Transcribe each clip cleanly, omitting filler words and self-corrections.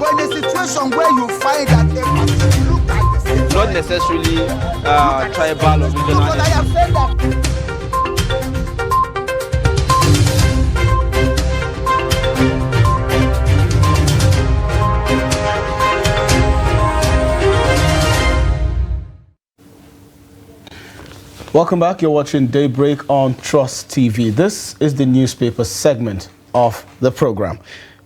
when a situation where you find that a person look at the same, not necessarily tribal or regional. but I have said that. Welcome back. You're watching Daybreak on Trust TV. This is the newspaper segment of the program.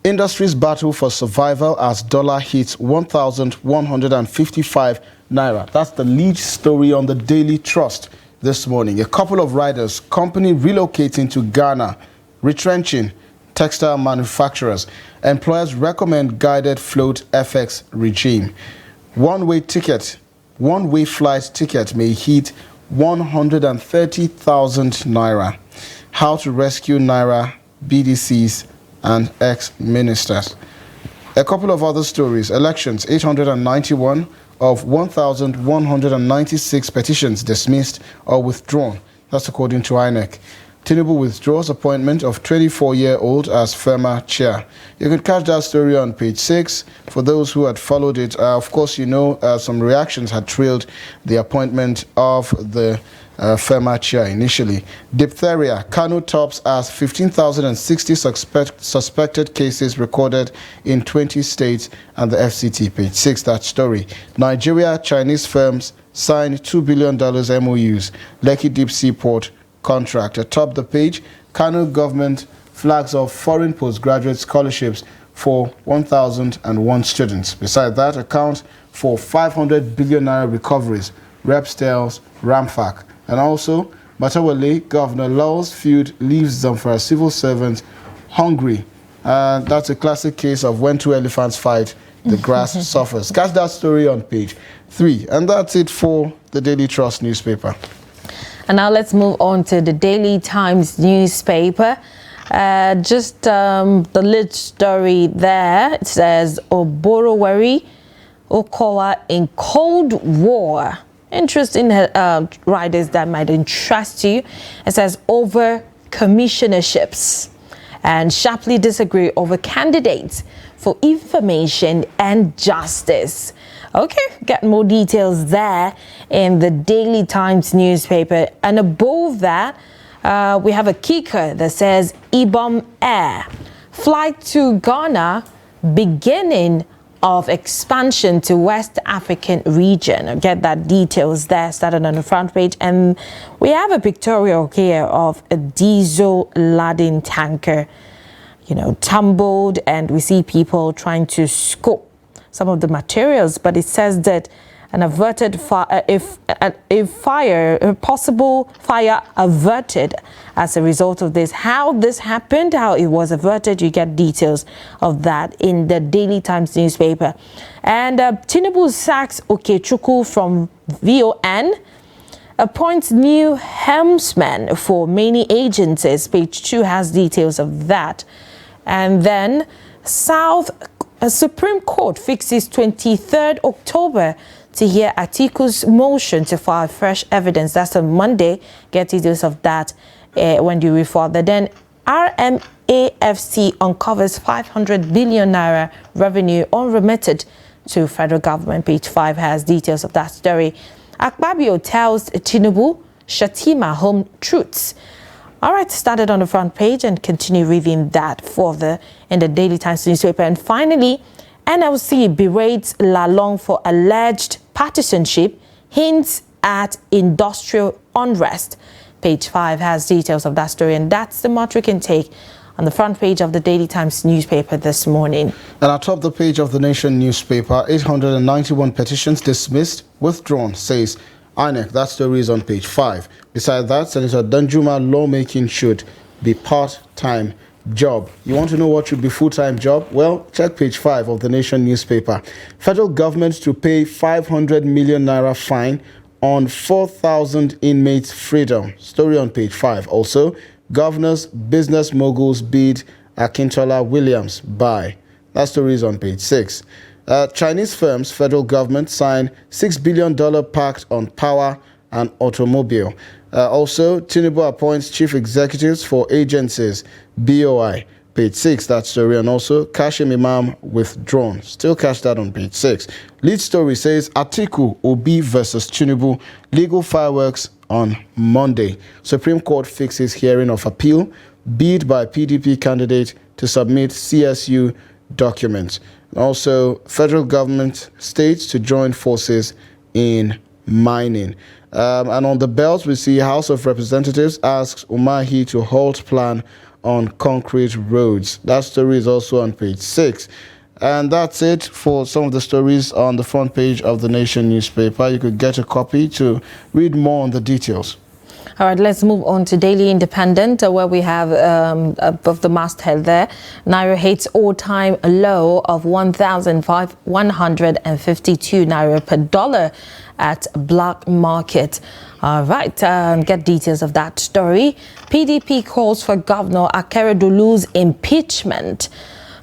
Industries battle for survival as dollar hits 1,155 naira. That's the lead story on the Daily Trust this morning. A couple of riders, company relocating to Ghana, retrenching textile manufacturers. Employers recommend guided float FX regime. One-way flight ticket may hit 130,000 naira. How to rescue naira, BDCs and ex-ministers. A couple of other stories. Elections, 891 of 1,196 petitions dismissed or withdrawn. That's according to INEC. Tinubu withdraws appointment of 24-year-old as FEMA chair. You can catch that story on page 6. For those who had followed it, of course, you know some reactions had trailed the appointment of the FEMA chair initially. Diphtheria, Kano tops as 15,060 suspected cases recorded in 20 states and the FCT. Page 6, that story. Nigeria, Chinese firms signed $2 billion MOUs. Lekki Deep Sea Port contract. Atop the page, Kano government flags off foreign postgraduate scholarships for 1,001 students. Besides that, account for 500 billion naira recoveries, Reps tells Ramfac. And also, Matawale, Governor Law's feud leaves Zamfara civil servants hungry. That's a classic case of when two elephants fight, the grass suffers. Catch that story on page 3. And that's it for the Daily Trust newspaper. And now let's move on to the Daily Times newspaper. The lead story there, it says Oboroweri Okowa in Cold War. Interesting riders that might interest you. It says over commissionerships and sharply disagree over candidates for information and justice. Okay, get more details there in the Daily Times newspaper. And above that, we have a kicker that says Ibom Air. Flight to Ghana, beginning of expansion to West African region. Get that details there, started on the front page. And we have a pictorial here of a diesel laden tanker, tumbled, and we see people trying to scoop some of the materials, but it says that an averted possible fire averted as a result of this. How this happened, how it was averted, you get details of that in the Daily Times newspaper. And Tinubu sacks Okechukwu from VON, appoints new helmsman for many agencies. Page 2 has details of that. And then Supreme Court fixes 23rd October to hear Atiku's motion to file fresh evidence. That's on Monday. Get details of that when you refer that. Then RMAFC uncovers 500 billion naira revenue unremitted to federal government. Page 5 has details of that story. Akpabio tells Tinubu, Shatima home truths. All right, started on the front page and continue reading that further in the Daily Times newspaper. And finally, NLC berates Lalong for alleged partisanship, hints at industrial unrest. Page 5 has details of that story, and that's the much we can take on the front page of the Daily Times newspaper this morning. And atop the page of the Nation newspaper, 891 petitions dismissed, withdrawn, says INEC. That story is on page 5. Besides that, Senator Danjuma, lawmaking should be part-time job. You want to know what should be full-time job? Well, check page 5 of the Nation newspaper. Federal government to pay 500 million naira fine on 4,000 inmates' freedom. Story on page 5. Also, governors, business moguls bid Akintola Williams buy. That story is on page 6. Chinese firms, federal government signed $6 billion pact on power and automobile. Also, Tinubu appoints chief executives for agencies, BOI. page 6, that story, and also Kashim Imam withdrawn. Still catch that on page 6. Lead story says Atiku Obi versus Tinubu, legal fireworks on Monday. Supreme Court fixes hearing of appeal, bid by PDP candidate to submit CSU documents. Also, federal government states to join forces in mining. And on the belt, we see House of Representatives asks Umahi to halt plan on concrete roads. That story is also on page 6. And that's it for some of the stories on the front page of the Nation newspaper. You could get a copy to read more on the details. All right, let's move on to Daily Independent, where we have above the masthead there, Naira hits all-time low of 1,152 Naira per dollar at black market. All right, get details of that story. PDP calls for Governor Akeredolu's impeachment.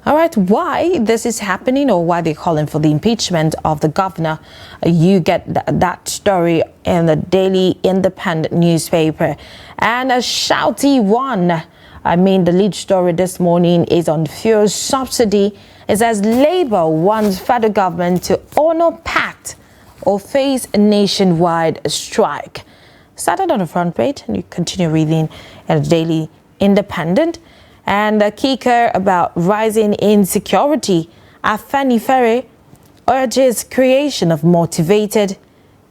All right, why this is happening or why they're calling for the impeachment of the governor, you get that story in the Daily Independent newspaper. And a shouty one, the lead story this morning is on fuel subsidy. It says Labour wants federal government to honor pact or face a nationwide strike. Started on the front page, and you continue reading in the Daily Independent. And a kicker about rising insecurity, Afenifere urges creation of motivated,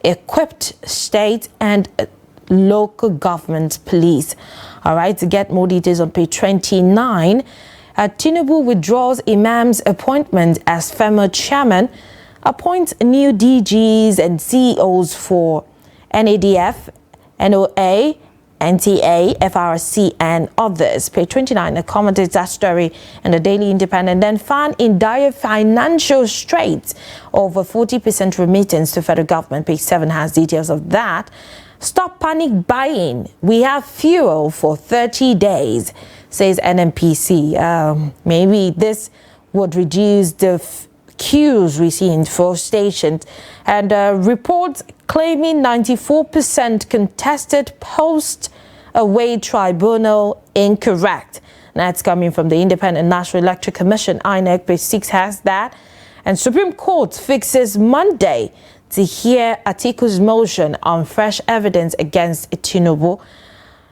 equipped state and local government police. All right, to get more details on page 29, Tinubu withdraws Imam's appointment as FEMA chairman, appoints new DGs and CEOs for NADF, NOA, NTA, FRC, and others. Page 29 accommodates that story in the Daily Independent. Then found in dire financial straits, over 40% remittance to federal government. Page 7 has details of that. Stop panic buying. We have fuel for 30 days, says NNPC. Maybe this would reduce the queues we see in fuel stations. And reports claiming 94% contested post-away tribunal incorrect. That's coming from the Independent National Electoral Commission, INEC. Page 6 has that. And Supreme Court fixes Monday to hear Atiku's motion on fresh evidence against Tinubu.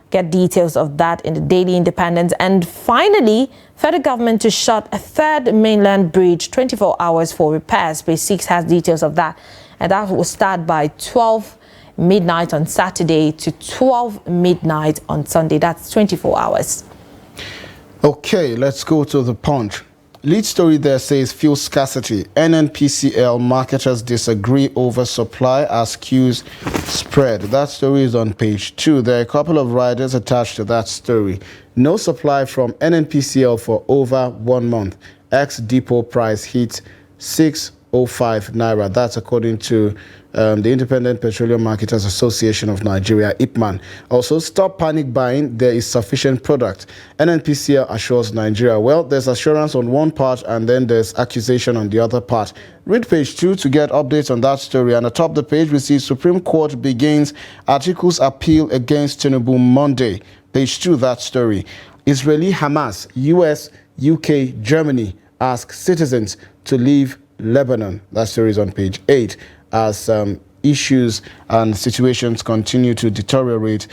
Get details of that in the Daily Independent. And finally, federal government to shut a third mainland bridge 24 hours for repairs. Page 6 has details of that. And that will start by 12 midnight on Saturday to 12 midnight on Sunday. That's 24 hours. Okay, let's go to the Punch. Lead story there says fuel scarcity. NNPCL marketers disagree over supply as queues spread. That story is on page 2. There are a couple of riders attached to that story. No supply from NNPCL for over 1 month. Ex-depot price hits 605 Naira. That's according to the Independent Petroleum Marketers Association of Nigeria, IPMAN. Also, stop panic buying. There is sufficient product. NNPCL assures Nigeria. Well, there's assurance on one part and then there's accusation on the other part. Read page 2 to get updates on that story. And atop the page, we see Supreme Court begins Atiku's appeal against Tinubu Monday. Page 2, that story. Israeli Hamas, US, UK, Germany ask citizens to leave Lebanon. That story is on page 8. As issues and situations continue to deteriorate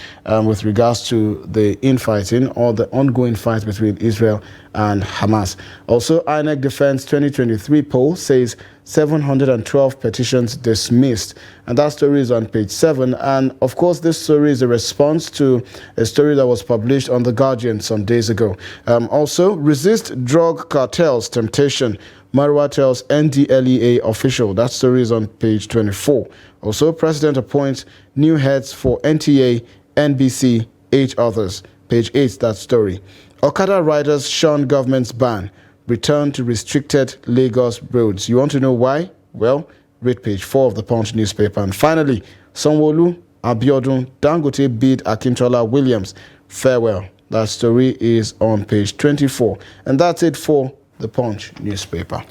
with regards to the infighting or the ongoing fight between Israel and Hamas. Also, INEC Defense 2023 poll says 712 petitions dismissed. And that story is on page 7. And of course, this story is a response to a story that was published on The Guardian some days ago. Also, resist drug cartels temptation. Marwa tells NDLEA official. That story is on page 24. Also, President appoints new heads for NTA, NBC, 8 others. Page 8, that story. Okada riders shun government's ban. Return to restricted Lagos roads. You want to know why? Well, read page 4 of the Punch newspaper. And finally, Sanwo-Olu, Abiodun, Dangote bid Akintola Williams. Farewell. That story is on page 24. And that's it for the Punch newspaper.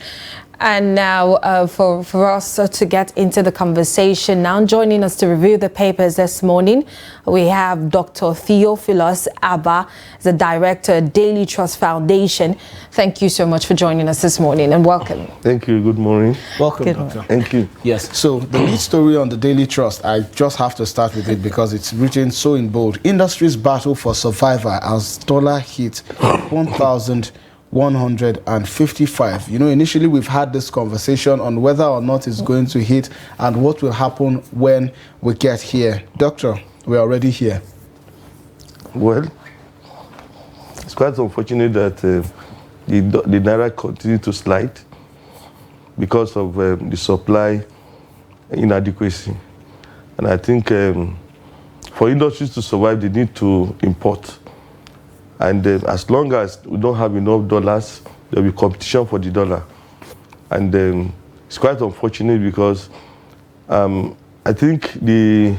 And now for us to get into the conversation, now joining us to review the papers this morning, we have Dr. Theophilus Abba, the director of Daily Trust Foundation. Thank you so much for joining us this morning and welcome. Thank you. Good morning. Welcome, Good Doctor. Thank you. Yes, so the lead story on the Daily Trust, I just have to start with it because it's written so in bold. Industries battle for survival as dollar hit 1,155. You know, initially we've had this conversation on whether or not it's going to hit and what will happen when we get here. Doctor, we're already here. Well, it's quite unfortunate that the Naira continued to slide because of the supply inadequacy. And I think for industries to survive, they need to import. And as long as we don't have enough dollars, there will be competition for the dollar. And it's quite unfortunate because I think the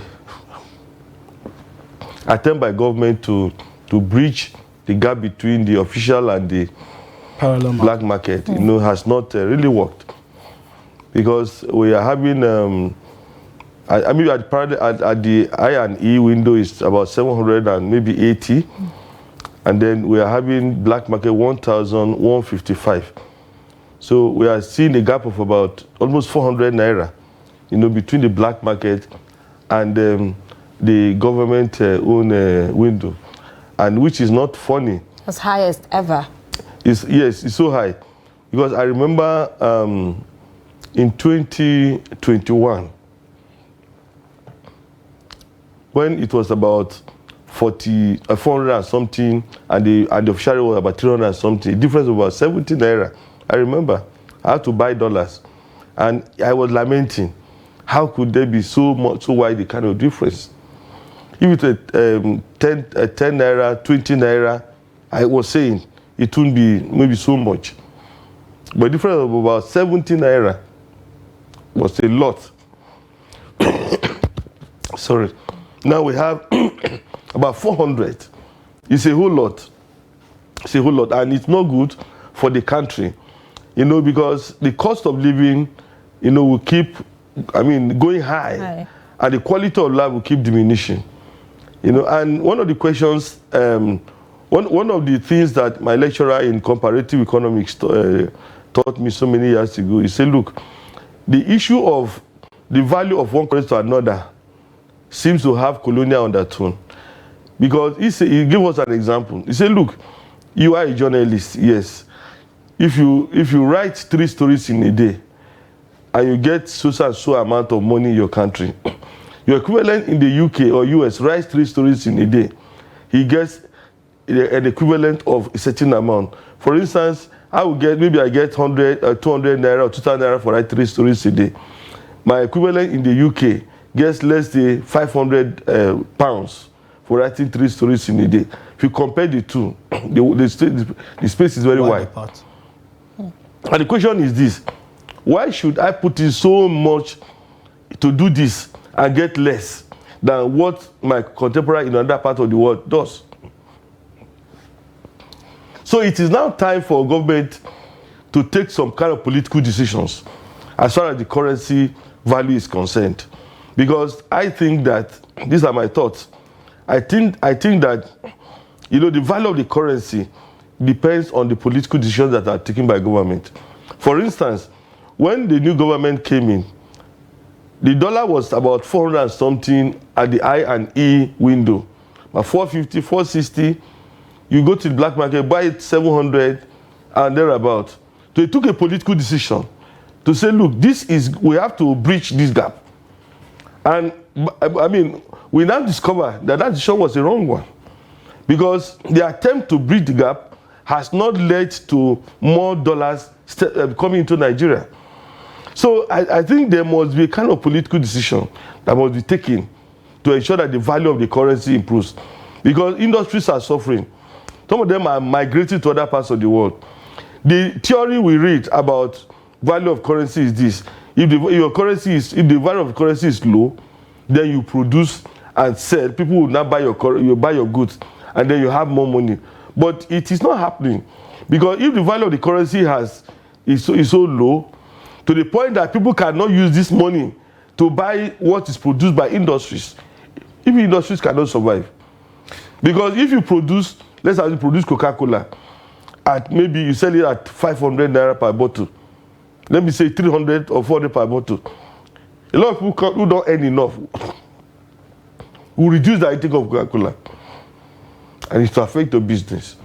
attempt by government to bridge the gap between the official and the Parallel black market, you know, has not really worked. Because we are having, I mean, at the I and E window is about 700 and maybe 80. And then we are having black market 1,155. So we are seeing a gap of about almost 400 Naira, you know, between the black market and the government own window. And which is not funny. As highest ever. Yes, it's so high. Because I remember in 2021, when it was about 400 and something, and the official rate was about 300 and something. The difference was about 70 Naira. I remember I had to buy dollars, and I was lamenting, how could there be so wide the kind of difference? If it's 10 Naira, 20 Naira, I was saying it wouldn't be maybe so much. But the difference of about 70 Naira was a lot. Sorry. Now we have about 400. It's a whole lot. It's a whole lot. And it's not good for the country, you know, because the cost of living, you know, will keep, going high. And the quality of life will keep diminishing. You know, and one of the questions, one of the things that my lecturer in comparative economics taught me so many years ago, he said, look, the issue of the value of one currency to another seems to have colonial undertone. Because he gave us an example. He said, look, you are a journalist, yes. If you write 3 stories in a day and you get so and so amount of money in your country, your equivalent in the UK or US writes 3 stories in a day, he gets an equivalent of a certain amount. For instance, I get 100 or 200 Naira or 2,000 Naira for writing 3 stories a day. My equivalent in the UK gets less than 500 pounds for writing 3 stories in a day. If you compare the two, the space is very wide. And the question is this: why should I put in so much to do this and get less than what my contemporary in another part of the world does? So it is now time for government to take some kind of political decisions as far as the currency value is concerned. Because I think that, these are my thoughts, I think that, you know, the value of the currency depends on the political decisions that are taken by government. For instance, when the new government came in, the dollar was about 400 and something at the I and E window. But 450, 460, you go to the black market, buy it 700 and thereabout. So they took a political decision to say, look, we have to bridge this gap. And we now discover that decision was the wrong one. Because the attempt to bridge the gap has not led to more dollars coming into Nigeria. So I think there must be a kind of political decision that must be taken to ensure that the value of the currency improves. Because industries are suffering. Some of them are migrating to other parts of the world. The theory we read about value of currency is this: if the value of currency is low, then you produce and sell. People will now buy your goods, and then you have more money. But it is not happening. Because if the value of the currency is so low, to the point that people cannot use this money to buy what is produced by industries, if industries cannot survive. Because if you produce, let's say you produce Coca-Cola, at maybe you sell it at 500 naira per bottle, let me say 300 or 400 per bottle, a lot of people who don't earn enough will reduce the intake of Coca-Cola, and it will affect the business.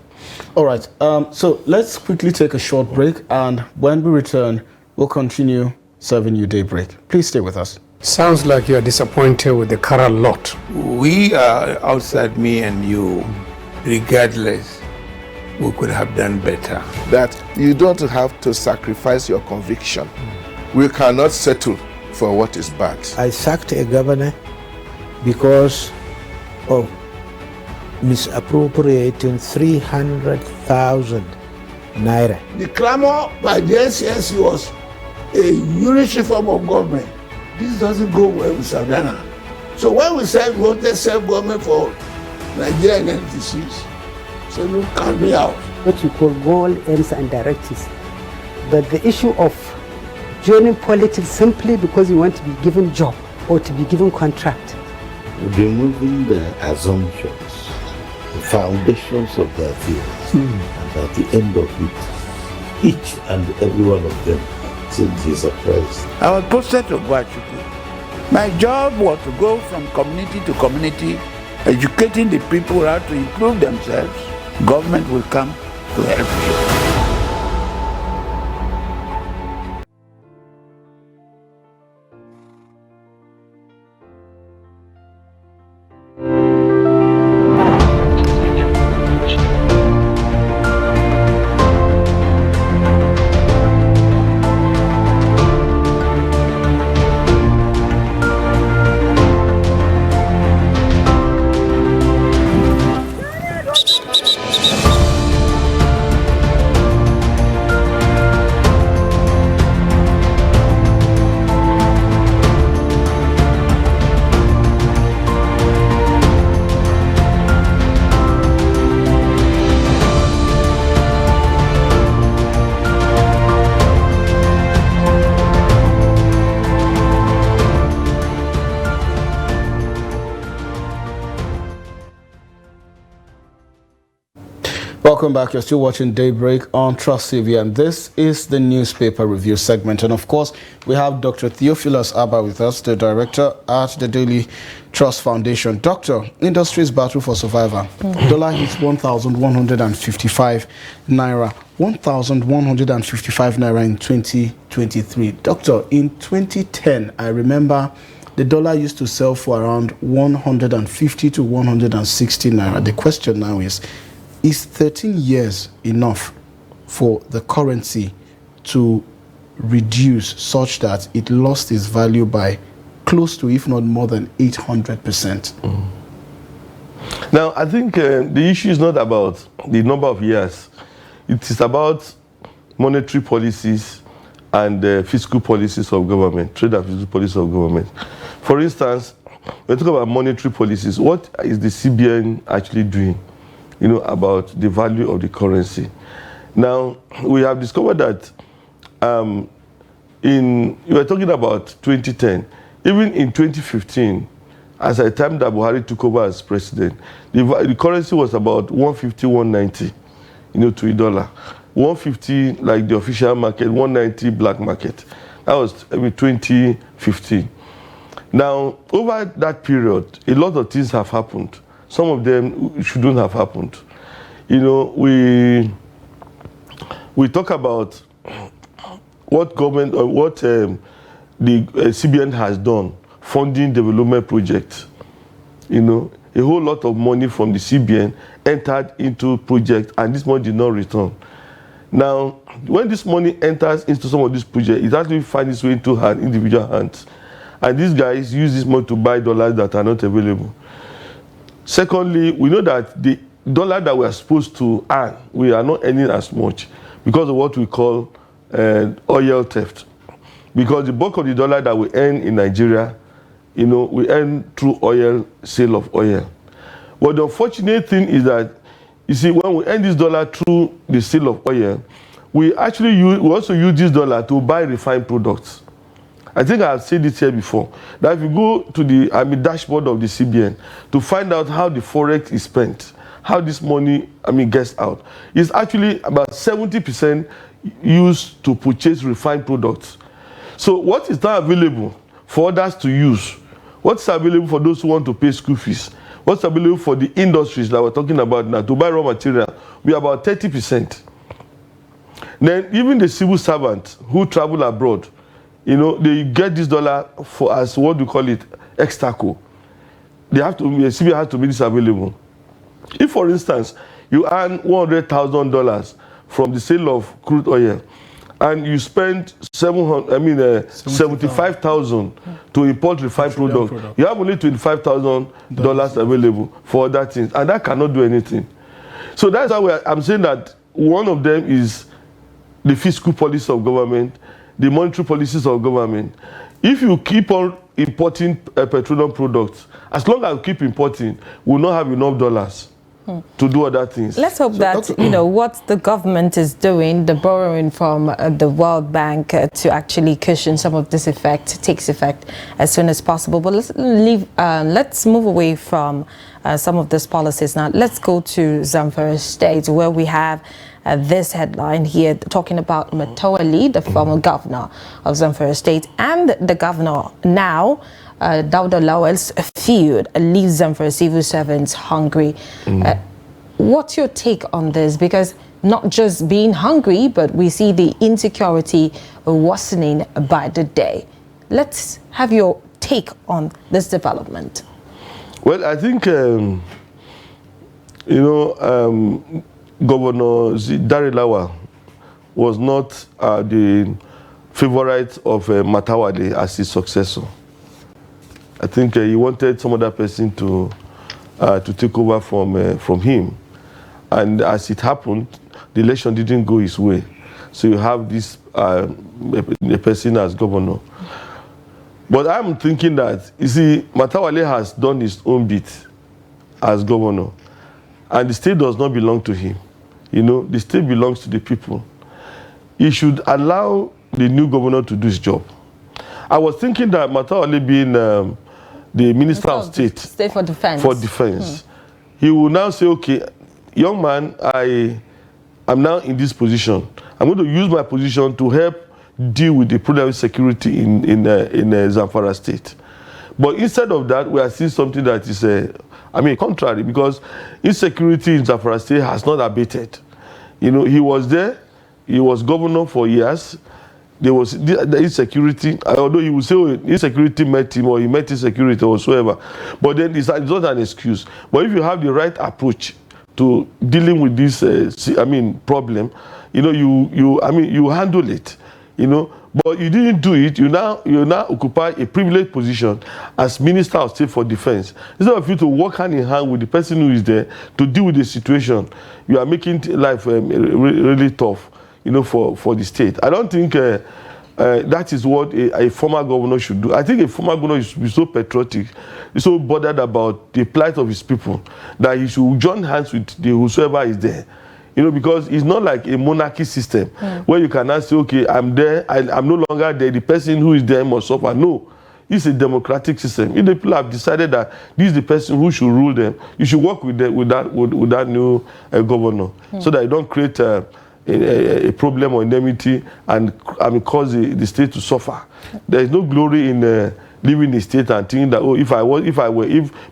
All right, so let's quickly take a short break, and when we return, we'll continue serving you Daybreak. Please stay with us. Sounds like you're disappointed with the current lot. We are outside, me and you. Regardless, we could have done better. That you don't have to sacrifice your conviction. We cannot settle for what is bad. I sacked a governor because of misappropriating 300,000 naira. The clamor by the NCSC was a unitary form of government. This doesn't go well with Savannah. So when we said we wanted self-government for Nigerian entities, so look, count me out. What you call goal, aims and directives. But the issue of joining politics simply because you want to be given job or to be given contract. Removing the assumptions, the foundations of their theories, and at the end of it, each and every one of them seems to be surprised. I was posted to Guachuku. My job was to go from community to community, educating the people how to improve themselves. Government will come to help you. Welcome back. You're still watching Daybreak on Trust TV, and this is the newspaper review segment. And of course, we have Dr. Theophilus Abba with us, the director at the Daily Trust Foundation. Doctor, industry's battle for survival. Dollar hits 1,155 naira. 1,155 naira in 2023. Doctor, in 2010, I remember the dollar used to sell for around 150 to 160 naira. The question now is 13 years enough for the currency to reduce such that it lost its value by close to, if not more than 800%? Now, I think the issue is not about the number of years. It is about monetary policies and fiscal policies of government, trade and fiscal policies of government. For instance, when we talk about monetary policies, what is the CBN actually doing, about the value of the currency? Now, we have discovered that you were talking about 2010, even in 2015, as at the time that Buhari took over as president, the currency was about 150, 190, to a dollar. 150 like the official market, 190 black market. That was 2015. Now, over that period, a lot of things have happened. Some of them shouldn't have happened. We talk about what government or what the CBN has done, funding development projects. A whole lot of money from the CBN entered into projects, and this money did not return. Now, when this money enters into some of these projects, it actually finds its way into individual hands. And these guys use this money to buy dollars that are not available. Secondly, we know that the dollar that we are supposed to earn, we are not earning as much because of what we call oil theft. Because the bulk of the dollar that we earn in Nigeria, we earn through sale of oil. But the unfortunate thing is that you see, when we earn this dollar through the sale of oil, we also use this dollar to buy refined products. I think I've said it here before, that if you go to the dashboard of the CBN to find out how the forex is spent, how this money gets out, it's actually about 70% used to purchase refined products. So what is not available for others to use? What's available for those who want to pay school fees? What's available for the industries that we're talking about now to buy raw material? We are about 30%. Then even the civil servants who travel abroad, they get this dollar for, as what we call it, extraco. CBN has to make this available. If, for instance, you earn $100,000 from the sale of crude oil, and you spend $75,000 to import refined product, you have only $25,000 available for other things, and that cannot do anything. So that's why I'm saying that one of them is the fiscal policy of government, the monetary policies of government. If you keep on importing petroleum products, as long as you keep importing, we'll not have enough dollars to do other things. Let's hope that, what the government is doing, the borrowing from the World Bank to actually cushion some of this effect, takes effect as soon as possible. But let's move away from some of these policies now. Let's go to Zamfara State, where we have this headline here talking about Matawalle, the former governor of Zamfara State, and the governor now, Dauda Lawal's feud leaves Zamfara civil servants hungry. What's your take on this? Because not just being hungry, but we see the insecurity worsening by the day. Let's have your take on this development. Well, I think, Governor Dare Lawal was not the favorite of Matawalle as his successor. I think he wanted some other person to take over from him, and as it happened, the election didn't go his way. So you have this a person as governor. But I'm thinking that, you see, Matawalle has done his own bit as governor, and the state does not belong to him. The state belongs to the people. He should allow the new governor to do his job. I was thinking that Matawalle being the Minister of State for Defense, he will now say, okay, young man, I am now in this position. I'm going to use my position to help deal with the problem of security in Zamfara State. But instead of that, we are seeing something that is contrary, because insecurity in Zamfara State has not abated. He was there, he was governor for years. There was the insecurity, although he would say insecurity met him or he met insecurity or whatsoever. But then it's not an excuse. But if you have the right approach to dealing with this problem, you handle it. But you didn't do it. You now occupy a privileged position as Minister of State for Defense. Instead of you to work hand in hand with the person who is there to deal with the situation, you are making life really tough, for the state. I don't think that is what a former governor should do. I think a former governor should be so patriotic, so bothered about the plight of his people, that he should join hands with whosoever is there. Because it's not like a monarchy system where you can now say, okay, I'm there, I'm no longer there, the person who is there must suffer. No, it's a democratic system. If the people have decided that this is the person who should rule them, you should work with them, with that new governor, so that you don't create a problem or indemnity and cause the state to suffer. There is no glory in living in the state and thinking that, if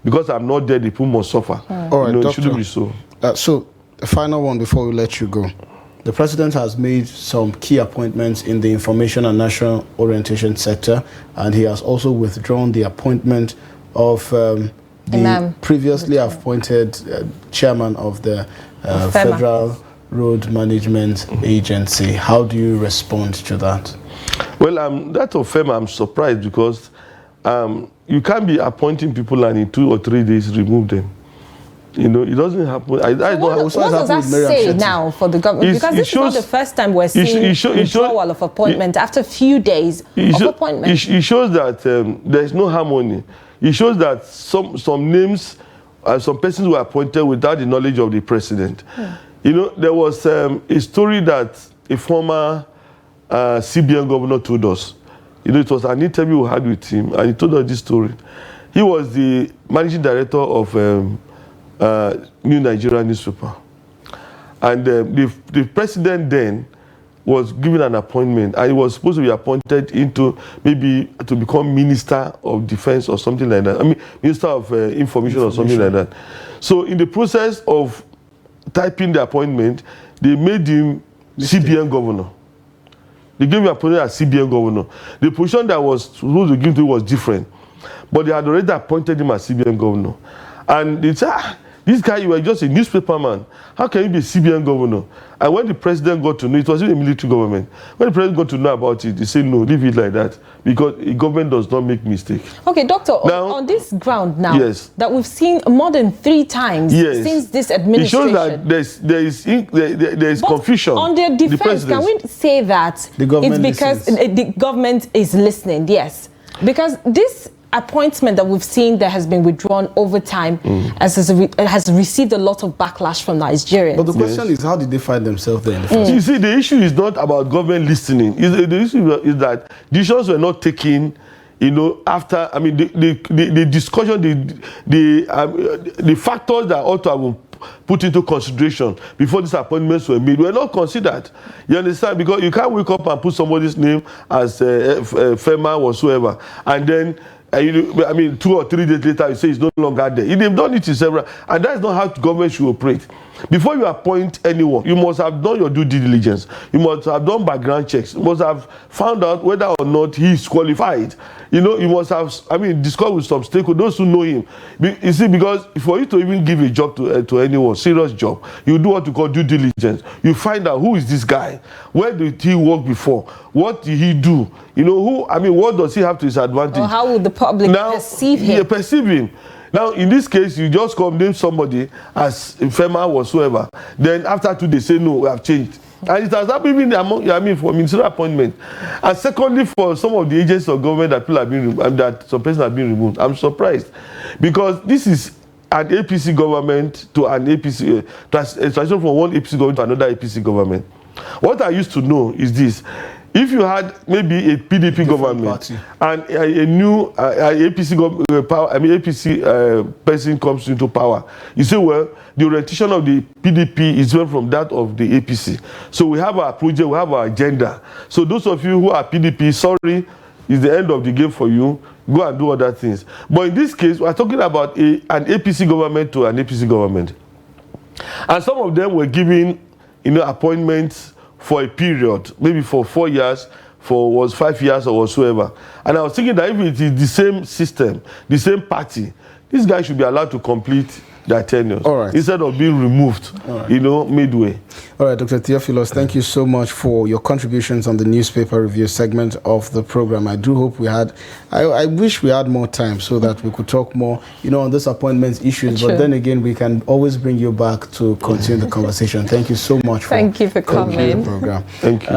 because I'm not there, the people must suffer. All right, it shouldn't be so. So the final one before we let you go. The president has made some key appointments in the information and national orientation sector, and he has also withdrawn the appointment of the previously appointed chairman of the Federal Road Management Agency. How do you respond to that? Well, that of FEMA, I'm surprised, because you can't be appointing people and in 2 or 3 days remove them. It doesn't happen. What does that say now for the government? Because this is not the first time we're seeing withdrawal of appointment after a few days of appointment. It shows that there is no harmony. It shows that some names some persons were appointed without the knowledge of the president. You know, there was a story that a former CBN governor told us. You know, it was an interview we had with him, and he told us this story. He was the managing director of New Nigeria newspaper. And the president then was given an appointment, and he was supposed to be appointed into maybe to become Minister of Defense or something like that. I mean, Minister of Information or something like that. So in the process of typing the appointment, they made him CBN governor. They gave him appointment as CBN governor. The position that was supposed to give to him was different, but they had already appointed him as CBN governor. And they said, this guy, you were just a newspaper man. How can you be a CBN governor? And when the president got to know, it was in a military government. When the president got to know about it, he said, no, leave it like that, because the government does not make mistakes. Okay, Doctor, now, on this ground now, that we've seen more than 3 times since this administration. It shows that there is confusion. On their defense, can we say that it's because the government is listening? Yes. Because this appointment that we've seen that has been withdrawn over time has received a lot of backlash from Nigerians. But the question is, how did they find themselves there in the first place? You see, the issue is not about government listening. The issue is that decisions were not taken, you know, after, I mean, the discussion, the factors that ought to have been put into consideration before these appointments were made were not considered. You understand? Because you can't wake up and put somebody's name as FEMA or whatsoever, and then I mean, 2 or 3 days later, you say it's no longer there. They've done it in several, and that's not how government should operate. Before you appoint anyone, you must have done your due diligence. You must have done background checks. You must have found out whether or not he is qualified. You know, you must have, I mean, discuss with some stakeholders, those who know him. You see, because for you to even give a job to anyone, serious job, you do what you call due diligence. You find out, who is this guy? Where did he work before? What did he do? You know, who, I mean, what does he have to his advantage? Or how would the public perceive him? Yeah, perceive him. Now, in this case, you just come name somebody as FEMA whatsoever. Then after 2 days, say, no, we have changed. And it has happened even among, I mean, for ministerial appointment. And secondly, for some of the agents of government that people have been, that some persons have been removed, I'm surprised. Because this is an APC government to an APC, transition from one APC government to another APC government. What I used to know is this. If you had maybe a PDP government and a new APC person comes into power, you say, well, the orientation of the PDP is different from that of the APC. So we have our project, we have our agenda. So those of you who are PDP, sorry, it's the end of the game for you. Go and do other things. But in this case, we're talking about an APC government to an APC government. And some of them were given, you know, appointments for a period, maybe for 4 years, for 5 years or whatsoever. And I was thinking that if it is the same system, the same party, these guys should be allowed to complete their tenures instead of being removed, you know, midway. All right, Dr. Theophilus, thank you so much for your contributions on the newspaper review segment of the program. I do hope we had, I wish we had more time so that we could talk more, you know, on this appointments issues. But then again, we can always bring you back to continue the conversation. Thank you so much for coming. The program. Thank you.